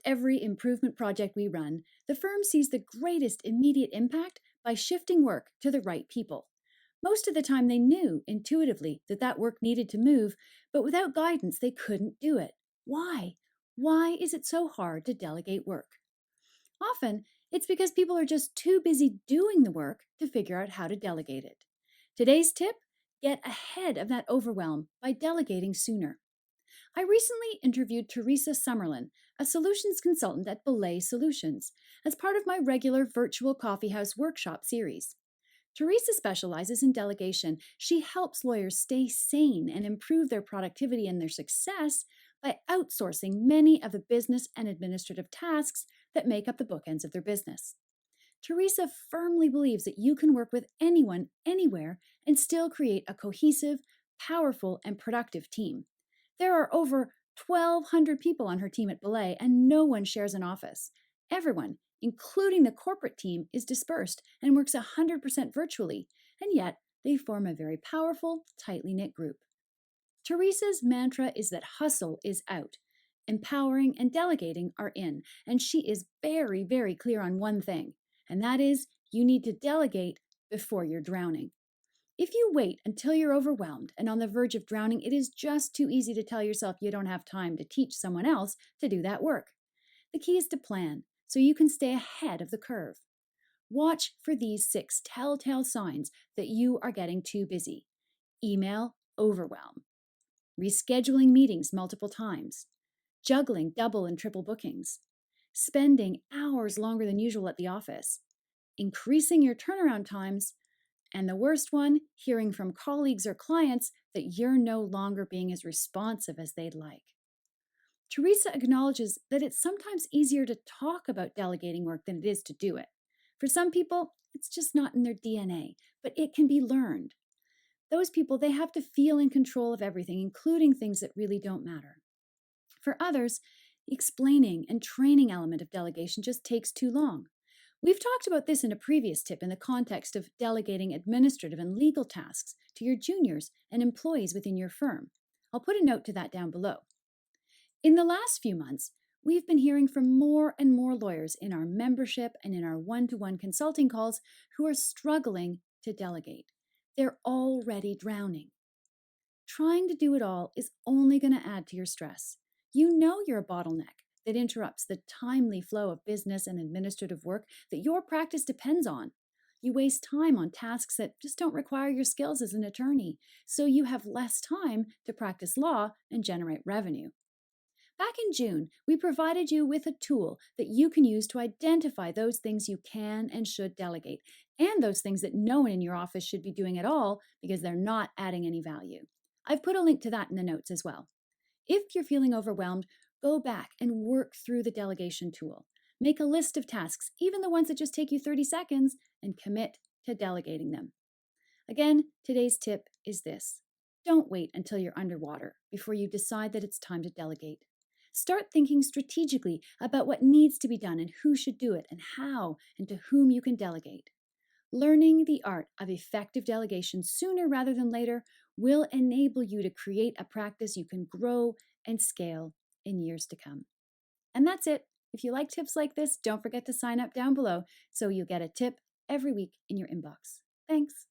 every improvement project we run, the firm sees the greatest immediate impact by shifting work to the right people. Most of the time, they knew intuitively that that work needed to move, but without guidance, they couldn't do it. Why? Why is it so hard to delegate work? Often, it's because people are just too busy doing the work to figure out how to delegate it. Today's tip: get ahead of that overwhelm by delegating sooner. I recently interviewed Teresa Summerlin, a solutions consultant at Belay Solutions, as part of my regular virtual coffeehouse workshop series. Teresa specializes in delegation. She helps lawyers stay sane and improve their productivity and their success by outsourcing many of the business and administrative tasks that make up the bookends of their business. Teresa firmly believes that you can work with anyone, anywhere, and still create a cohesive, powerful, and productive team. There are over 1,200 people on her team at Belay, and no one shares an office. Everyone, including the corporate team, is dispersed and works 100% virtually, and yet they form a very powerful, tightly knit group. Teresa's mantra is that hustle is out, empowering and delegating are in, and she is very, very clear on one thing, and that is you need to delegate before you're drowning. If you wait until you're overwhelmed and on the verge of drowning, it is just too easy to tell yourself you don't have time to teach someone else to do that work. The key is to plan so you can stay ahead of the curve. Watch for these 6 telltale signs that you are getting too busy. Email overwhelm, rescheduling meetings multiple times, juggling double and triple bookings, spending hours longer than usual at the office, increasing your turnaround times, and the worst one, hearing from colleagues or clients that you're no longer being as responsive as they'd like. Teresa acknowledges that it's sometimes easier to talk about delegating work than it is to do it. For some people, it's just not in their DNA, but it can be learned. Those people, they have to feel in control of everything, including things that really don't matter. For others, the explaining and training element of delegation just takes too long. We've talked about this in a previous tip in the context of delegating administrative and legal tasks to your juniors and employees within your firm. I'll put a note to that down below. In the last few months, we've been hearing from more and more lawyers in our membership and in our one-to-one consulting calls who are struggling to delegate. They're already drowning. Trying to do it all is only going to add to your stress. You know you're a bottleneck that interrupts the timely flow of business and administrative work that your practice depends on. You waste time on tasks that just don't require your skills as an attorney, so you have less time to practice law and generate revenue. Back in June, we provided you with a tool that you can use to identify those things you can and should delegate, and those things that no one in your office should be doing at all because they're not adding any value. I've put a link to that in the notes as well. If you're feeling overwhelmed, go back and work through the delegation tool. Make a list of tasks, even the ones that just take you 30 seconds, and commit to delegating them. Again, today's tip is this: don't wait until you're underwater before you decide that it's time to delegate. Start thinking strategically about what needs to be done and who should do it and how and to whom you can delegate. Learning the art of effective delegation sooner rather than later will enable you to create a practice you can grow and scale in years to come. And that's it. If you like tips like this, don't forget to sign up down below so you'll get a tip every week in your inbox. Thanks.